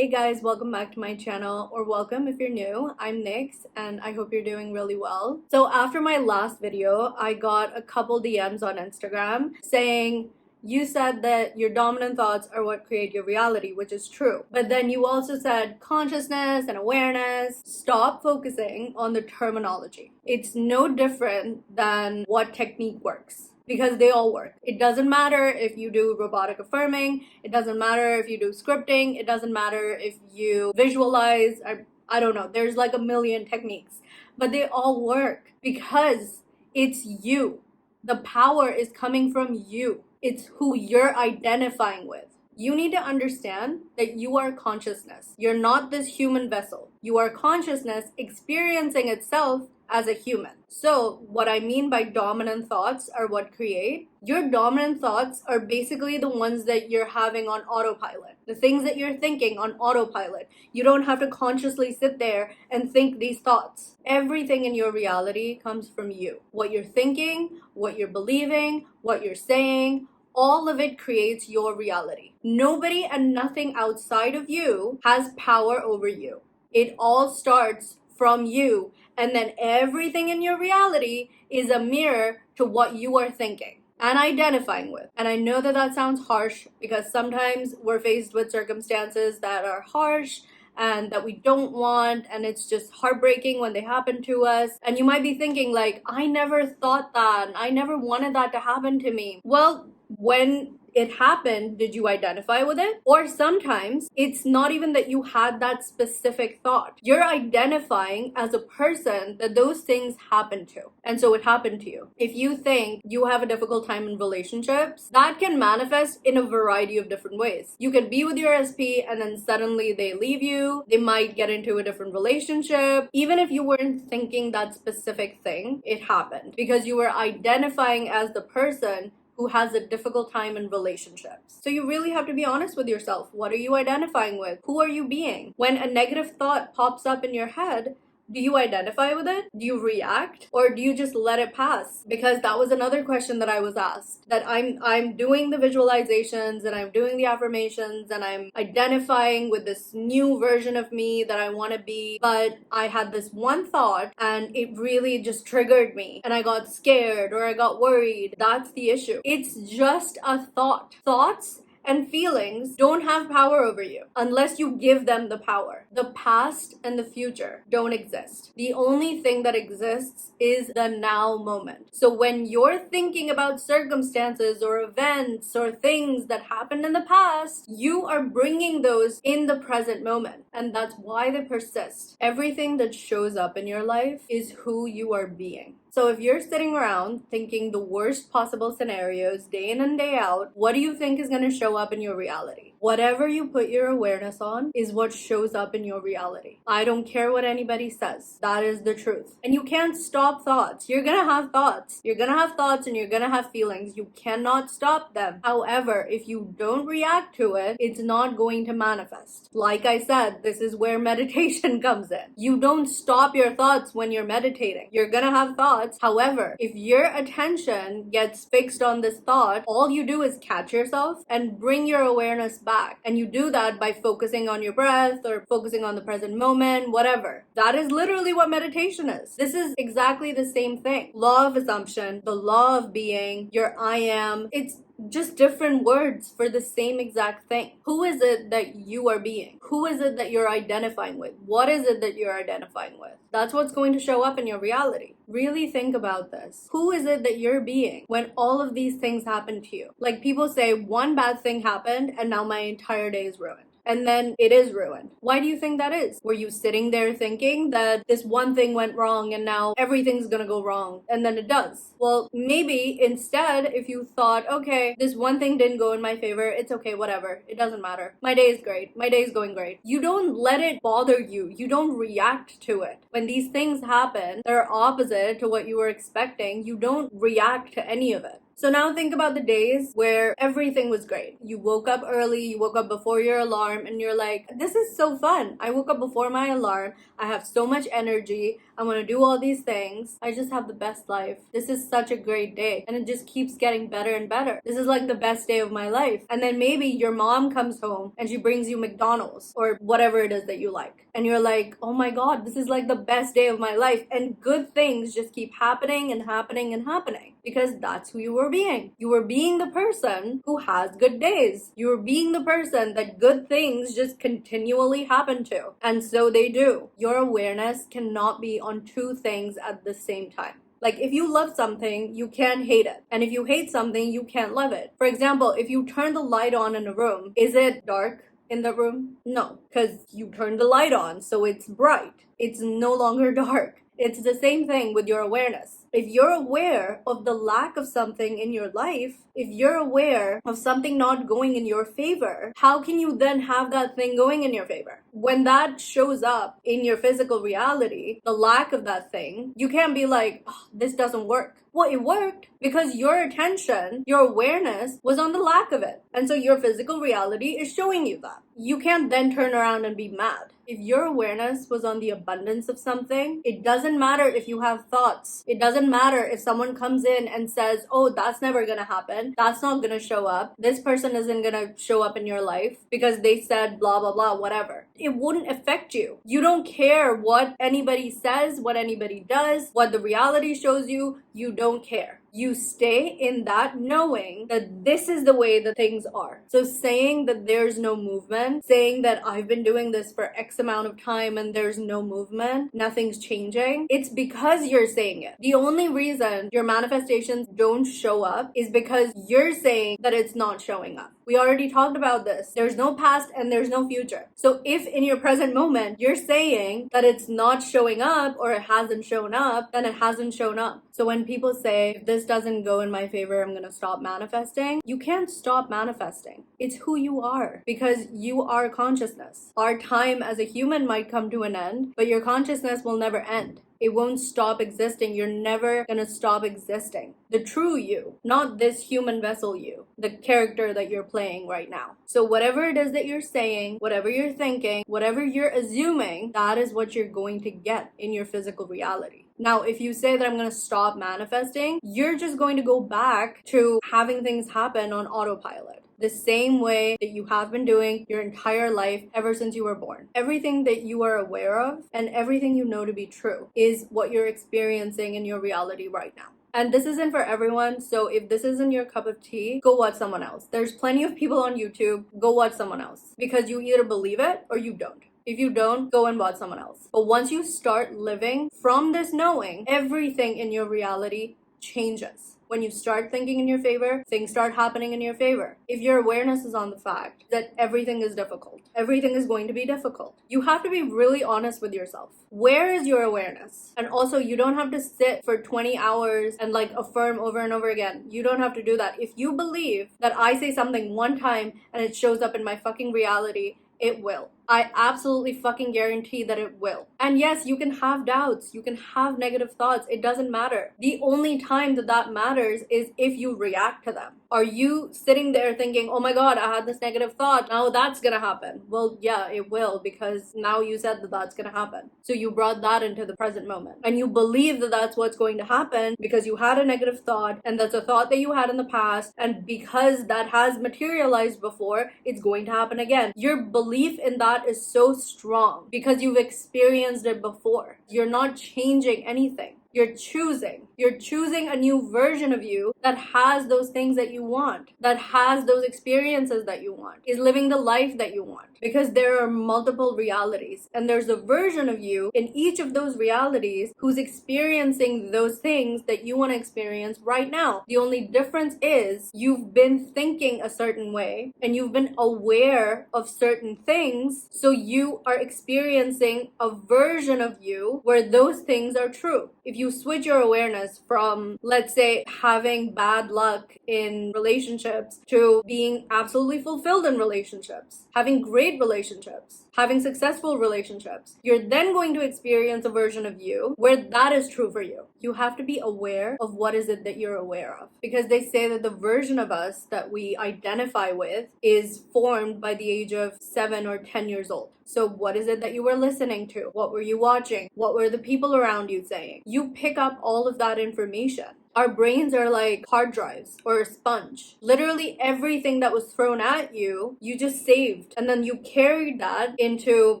Hey guys, welcome back to my channel, or welcome if you're new. I'm Nix and I hope you're doing really well. So after my last video, I got a couple DMs on Instagram saying, you said that your dominant thoughts are what create your reality, which is true. But then you also said consciousness and awareness. Stop focusing on the terminology. It's no different than what technique works, because they all work. It doesn't matter if you do robotic affirming, it doesn't matter if you do scripting, it doesn't matter if you visualize, I don't know, there's like a million techniques, but they all work because it's you. The power is coming from you. It's who you're identifying with. You need to understand that you are consciousness. You're not this human vessel. You are consciousness experiencing itself as a human. So what I mean by dominant thoughts are what create. Your dominant thoughts are basically the ones that you're having on autopilot. The things that you're thinking on autopilot. You don't have to consciously sit there and think these thoughts. Everything in your reality comes from you. What you're thinking, what you're believing, what you're saying, all of it creates your reality. Nobody and nothing outside of you has power over you. It all starts from you, and then everything in your reality is a mirror to what you are thinking and identifying with. And I know that that sounds harsh because sometimes we're faced with circumstances that are harsh and that we don't want, and it's just heartbreaking when they happen to us. And you might be thinking like, I never thought that, I never wanted that to happen to me. Well, when it happened, did you identify with it? Or sometimes it's not even that you had that specific thought. You're identifying as a person that those things happened to. And so it happened to you. If you think you have a difficult time in relationships, that can manifest in a variety of different ways. You can be with your SP and then suddenly they leave you. They might get into a different relationship. Even if you weren't thinking that specific thing, it happened because you were identifying as the person who has a difficult time in relationships. So you really have to be honest with yourself. What are you identifying with? Who are you being? When a negative thought pops up in your head, do you identify with it? Do you react? Or do you just let it pass? Because that was another question that I was asked. That I'm doing the visualizations and I'm doing the affirmations and I'm identifying with this new version of me that I want to be. But I had this one thought and it really just triggered me. And I got scared or I got worried. That's the issue. It's just a thought. Thoughts and feelings don't have power over you unless you give them the power. The past and the future don't exist. The only thing that exists is the now moment. So when you're thinking about circumstances or events or things that happened in the past, you are bringing those in the present moment. And that's why they persist. Everything that shows up in your life is who you are being. So if you're sitting around thinking the worst possible scenarios day in and day out, what do you think is going to show up in your reality? Whatever you put your awareness on is what shows up in your reality. I don't care what anybody says. That is the truth. And you can't stop thoughts. You're going to have thoughts. You're going to have thoughts and you're going to have feelings. You cannot stop them. However, if you don't react to it, it's not going to manifest. Like I said, this is where meditation comes in. You don't stop your thoughts when you're meditating. You're going to have thoughts. However, if your attention gets fixed on this thought, all you do is catch yourself and bring your awareness back. And you do that by focusing on your breath or focusing on the present moment, whatever. That is literally what meditation is. This is exactly the same thing. Law of assumption, the law of being, your I am. It's just different words for the same exact thing. Who is it that you are being? Who is it that you're identifying with? What is it that you're identifying with? That's what's going to show up in your reality. Really think about this. Who is it that you're being when all of these things happen to you? Like people say, one bad thing happened and now my entire day is ruined. And then it is ruined. Why do you think that is? Were you sitting there thinking that this one thing went wrong and now everything's gonna go wrong? And then it does. Well, maybe instead, if you thought, okay, this one thing didn't go in my favor, it's okay, whatever. It doesn't matter. My day is great. My day is going great. You don't let it bother you. You don't react to it. When these things happen, they're opposite to what you were expecting. You don't react to any of it. So now think about the days where everything was great. You woke up early, you woke up before your alarm, and you're like, this is so fun. I woke up before my alarm. I have so much energy. I want to do all these things. I just have the best life. This is such a great day. And it just keeps getting better and better. This is like the best day of my life. And then maybe your mom comes home and she brings you McDonald's or whatever it is that you like. And you're like, oh my God, this is like the best day of my life. And good things just keep happening and happening and happening. Because that's who you were being. You were being the person who has good days. You were being the person that good things just continually happen to. And so they do. Your awareness cannot be on two things at the same time. Like, if you love something, you can't hate it. And if you hate something, you can't love it. For example, if you turn the light on in a room, is it dark in the room? No, because you turned the light on, so it's bright. It's no longer dark. It's the same thing with your awareness. If you're aware of the lack of something in your life, if you're aware of something not going in your favor, how can you then have that thing going in your favor? When that shows up in your physical reality, the lack of that thing, you can't be like, oh, this doesn't work. Well, it worked because your attention, your awareness was on the lack of it. And so your physical reality is showing you that. You can't then turn around and be mad. If your awareness was on the abundance of something, it doesn't matter if you have thoughts. It doesn't matter if someone comes in and says, oh, that's never gonna happen. That's not gonna show up. This person isn't gonna show up in your life because they said blah, blah, blah, whatever. It wouldn't affect you. You don't care what anybody says, what anybody does, what the reality shows you. You don't care. You stay in that knowing that this is the way that things are. So saying that there's no movement, saying that I've been doing this for X amount of time and there's no movement, nothing's changing, it's because you're saying it. The only reason your manifestations don't show up is because you're saying that it's not showing up. We already talked about this. There's no past and there's no future. So if in your present moment you're saying that it's not showing up or it hasn't shown up, then it hasn't shown up. So when people say, if this doesn't go in my favor, I'm gonna stop manifesting, you can't stop manifesting. It's who you are because you are consciousness. Our time as a human might come to an end, but your consciousness will never end. It won't stop existing. You're never gonna stop existing. The true you, not this human vessel you, the character that you're playing right now. So whatever it is that you're saying, whatever you're thinking, whatever you're assuming, that is what you're going to get in your physical reality. Now, if you say that I'm going to stop manifesting, you're just going to go back to having things happen on autopilot. The same way that you have been doing your entire life ever since you were born. Everything that you are aware of and everything you know to be true is what you're experiencing in your reality right now. And this isn't for everyone, so if this isn't your cup of tea, go watch someone else. There's plenty of people on YouTube. Go watch someone else because you either believe it or you don't. If you don't, go and watch someone else. But once you start living from this knowing, everything in your reality changes. When you start thinking in your favor, things start happening in your favor. If your awareness is on the fact that everything is difficult, everything is going to be difficult, you have to be really honest with yourself. Where is your awareness? And also, you don't have to sit for 20 hours and like affirm over and over again. You don't have to do that. If you believe that I say something one time and it shows up in my fucking reality, it will. I absolutely fucking guarantee that it will. And yes, you can have doubts. You can have negative thoughts. It doesn't matter. The only time that that matters is if you react to them. Are you sitting there thinking, oh my God, I had this negative thought. Now that's gonna happen. Well, yeah, it will because now you said that that's gonna happen. So you brought that into the present moment. And you believe that that's what's going to happen because you had a negative thought and that's a thought that you had in the past. And because that has materialized before, it's going to happen again. Your belief in that is so strong because you've experienced it before. You're not changing anything. You're choosing. You're choosing a new version of you that has those things that you want, that has those experiences that you want, is living the life that you want. Because there are multiple realities, and there's a version of you in each of those realities who's experiencing those things that you want to experience right now. The only difference is you've been thinking a certain way, and you've been aware of certain things, so you are experiencing a version of you where those things are true. If you switch your awareness from, let's say, having bad luck in relationships to being absolutely fulfilled in relationships, having great relationships, having successful relationships, you're then going to experience a version of you where that is true for you. You have to be aware of what is it that you're aware of, because they say that the version of us that we identify with is formed by the age of 7 or 10 years old. So what is it that you were listening to? What were you watching? What were the people around you saying? You pick up all of that information. Our brains are like hard drives or a sponge. Literally everything that was thrown at you, you just saved. And then you carried that into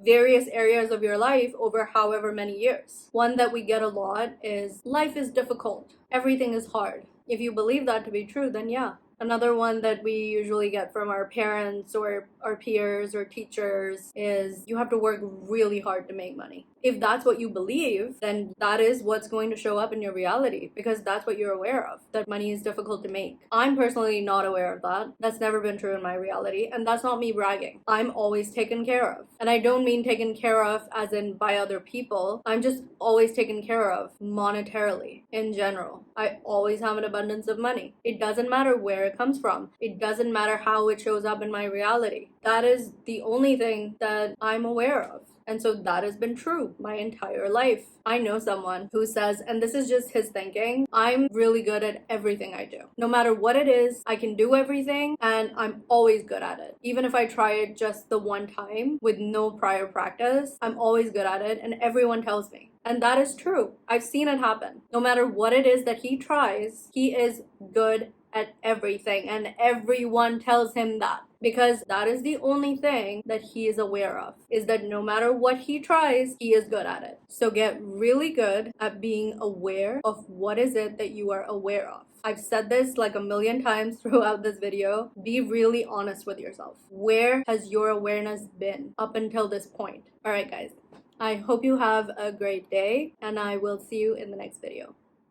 various areas of your life over however many years. One that we get a lot is life is difficult. Everything is hard. If you believe that to be true, then yeah. Another one that we usually get from our parents or our peers or teachers is you have to work really hard to make money. If that's what you believe, then that is what's going to show up in your reality, because that's what you're aware of, that money is difficult to make. I'm personally not aware of that. That's never been true in my reality, and that's not me bragging. I'm always taken care of. And I don't mean taken care of as in by other people. I'm just always taken care of monetarily in general. I always have an abundance of money. It doesn't matter where it comes from. It doesn't matter how it shows up in my reality. That is the only thing that I'm aware of. And so that has been true my entire life. I know someone who says, and this is just his thinking, I'm really good at everything I do. No matter what it is, I can do everything and I'm always good at it. Even if I try it just the one time with no prior practice, I'm always good at it and everyone tells me. And that is true. I've seen it happen. No matter what it is that he tries, he is good at everything and everyone tells him that, because that is the only thing that he is aware of, is that no matter what he tries, he is good at it. So get really good at being aware of what is it that you are aware of. I've said this like a million times throughout this video. Be really honest with yourself. Where has your awareness been up until this point? All right, guys. I hope you have a great day and I will see you in the next video.